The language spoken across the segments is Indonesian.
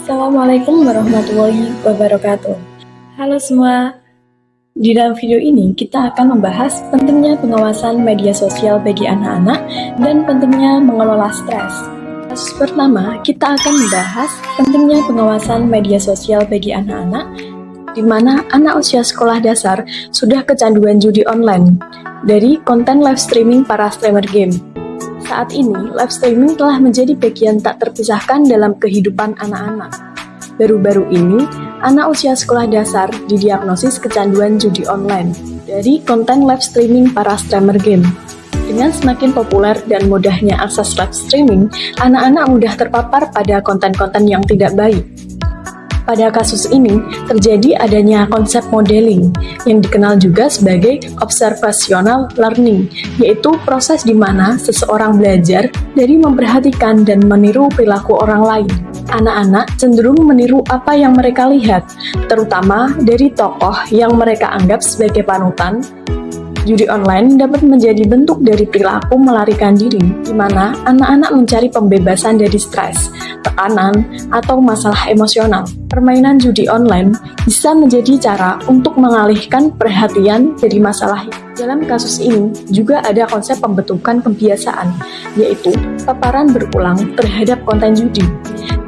Assalamualaikum warahmatullahi wabarakatuh. Halo semua, di dalam video ini kita akan membahas pentingnya pengawasan media sosial bagi anak-anak dan pentingnya mengelola stres. Kasus pertama, kita akan membahas pentingnya pengawasan media sosial bagi anak-anak, di mana anak usia sekolah dasar sudah kecanduan judi online dari konten live streaming para streamer game. Saat ini, live streaming telah menjadi bagian tak terpisahkan dalam kehidupan anak-anak. Baru-baru ini, anak usia sekolah dasar didiagnosis kecanduan judi online dari konten live streaming para streamer game. Dengan semakin populer dan mudahnya akses live streaming, anak-anak mudah terpapar pada konten-konten yang tidak baik. Pada kasus ini, terjadi adanya konsep modeling yang dikenal juga sebagai observational learning, yaitu proses di mana seseorang belajar dari memperhatikan dan meniru perilaku orang lain. Anak-anak cenderung meniru apa yang mereka lihat, terutama dari tokoh yang mereka anggap sebagai panutan. Judi online dapat menjadi bentuk dari perilaku melarikan diri, di mana anak-anak mencari pembebasan dari stres, tekanan, atau masalah emosional. Permainan judi online bisa menjadi cara untuk mengalihkan perhatian dari masalah. Dalam kasus ini juga ada konsep pembentukan kebiasaan, yaitu paparan berulang terhadap konten judi,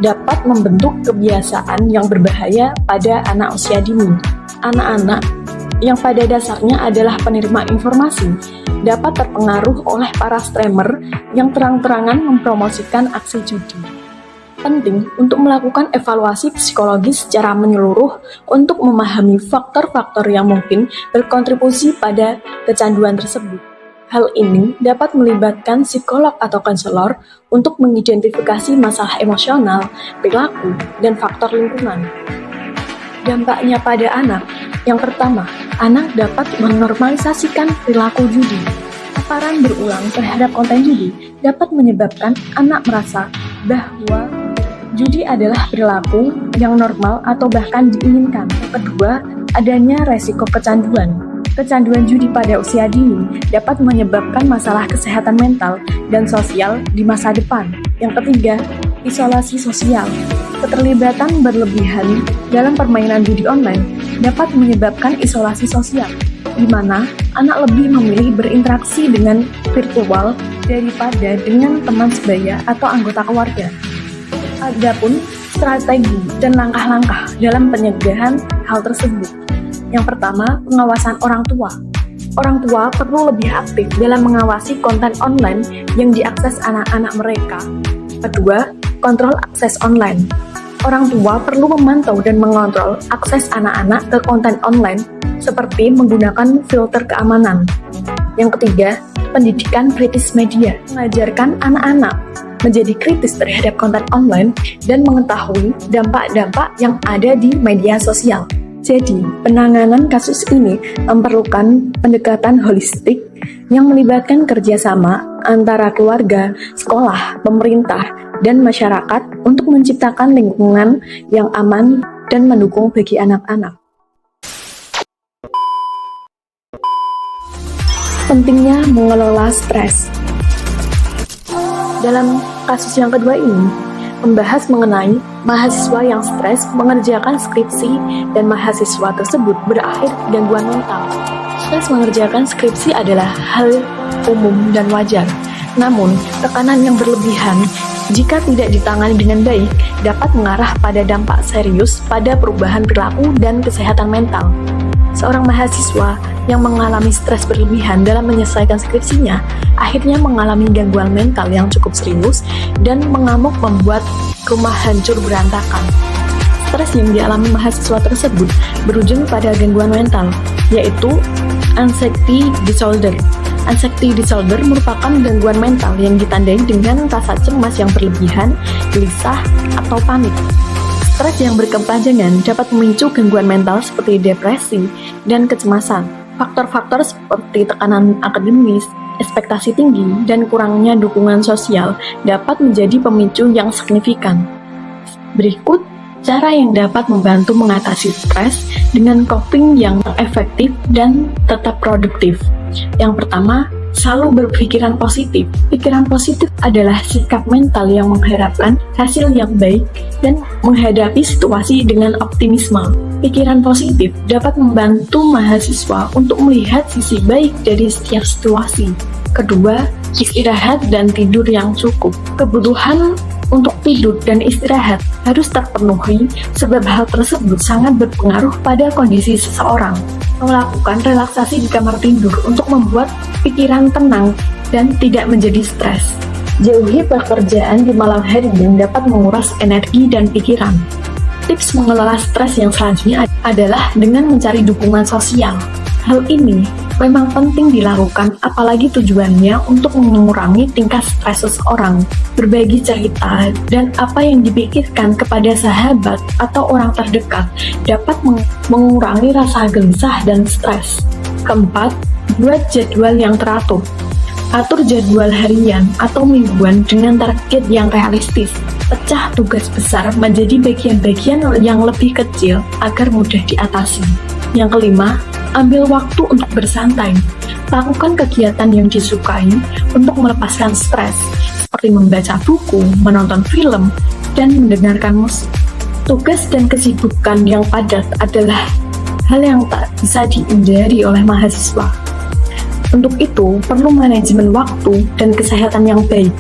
dapat membentuk kebiasaan yang berbahaya pada anak usia dini. Anak-anak yang pada dasarnya adalah penerima informasi, dapat terpengaruh oleh para streamer yang terang-terangan mempromosikan aksi judi. Penting untuk melakukan evaluasi psikologis secara menyeluruh untuk memahami faktor-faktor yang mungkin berkontribusi pada kecanduan tersebut. Hal ini dapat melibatkan psikolog atau konselor untuk mengidentifikasi masalah emosional, perilaku, dan faktor lingkungan. Dampaknya pada anak. Yang pertama, anak dapat menormalisasikan perilaku judi. Paparan berulang terhadap konten judi dapat menyebabkan anak merasa bahwa judi adalah perilaku yang normal atau bahkan diinginkan. Yang kedua, adanya resiko kecanduan. Kecanduan judi pada usia dini dapat menyebabkan masalah kesehatan mental dan sosial di masa depan. Yang ketiga, isolasi sosial. Keterlibatan berlebihan dalam permainan judi online dapat menyebabkan isolasi sosial, di mana anak lebih memilih berinteraksi dengan virtual daripada dengan teman sebaya atau anggota keluarga. Adapun strategi dan langkah-langkah dalam pencegahan hal tersebut. Yang pertama, pengawasan orang tua. Orang tua perlu lebih aktif dalam mengawasi konten online yang diakses anak-anak mereka. Kedua, kontrol akses online. Orang tua perlu memantau dan mengontrol akses anak-anak ke konten online seperti menggunakan filter keamanan. Yang ketiga, pendidikan kritis media. Mengajarkan anak-anak menjadi kritis terhadap konten online dan mengetahui dampak-dampak yang ada di media sosial. Jadi, penanganan kasus ini memerlukan pendekatan holistik yang melibatkan kerjasama antara keluarga, sekolah, pemerintah, dan masyarakat untuk menciptakan lingkungan yang aman dan mendukung bagi anak-anak. Pentingnya mengelola stres. Dalam kasus yang kedua ini, membahas mengenai mahasiswa yang stres mengerjakan skripsi dan mahasiswa tersebut berakhir gangguan mental. Stres mengerjakan skripsi adalah hal umum dan wajar. Namun, tekanan yang berlebihan jika tidak ditangani dengan baik dapat mengarah pada dampak serius pada perubahan perilaku dan kesehatan mental. Seorang mahasiswa yang mengalami stres berlebihan dalam menyelesaikan skripsinya akhirnya mengalami gangguan mental yang cukup serius dan mengamuk membuat rumah hancur berantakan. Stres yang dialami mahasiswa tersebut berujung pada gangguan mental, yaitu anxiety disorder. Anxiety disorder merupakan gangguan mental yang ditandai dengan rasa cemas yang berlebihan, gelisah, atau panik. Stres yang berkepanjangan dapat memicu gangguan mental seperti depresi dan kecemasan. Faktor-faktor seperti tekanan akademis, ekspektasi tinggi, dan kurangnya dukungan sosial dapat menjadi pemicu yang signifikan. Berikut cara yang dapat membantu mengatasi stres dengan coping yang efektif dan tetap produktif. Yang pertama, Selalu berpikiran positif. Pikiran positif adalah sikap mental yang mengharapkan hasil yang baik dan menghadapi situasi dengan optimisme. Pikiran positif dapat membantu mahasiswa untuk melihat sisi baik dari setiap situasi. Kedua, istirahat dan tidur yang cukup. Kebutuhan untuk tidur dan istirahat harus terpenuhi sebab hal tersebut sangat berpengaruh pada kondisi seseorang. Melakukan relaksasi di kamar tidur untuk membuat pikiran tenang dan tidak menjadi stres. Jauhi pekerjaan di malam hari yang dapat menguras energi dan pikiran. Tips mengelola stres yang selanjutnya adalah dengan mencari dukungan sosial. Hal ini memang penting dilakukan, apalagi tujuannya untuk mengurangi tingkat stres seseorang. Berbagi cerita dan apa yang dipikirkan kepada sahabat atau orang terdekat dapat mengurangi rasa gelisah dan stres. Keempat, buat jadwal yang teratur. Atur jadwal harian atau mingguan dengan target yang realistis. Pecah tugas besar menjadi bagian-bagian yang lebih kecil agar mudah diatasi. Yang kelima, ambil waktu untuk bersantai. Lakukan kegiatan yang disukai untuk melepaskan stres, seperti membaca buku, menonton film, dan mendengarkan musik. Tugas dan kesibukan yang padat adalah hal yang tak bisa dihindari oleh mahasiswa. Untuk itu, perlu manajemen waktu dan kesehatan yang baik.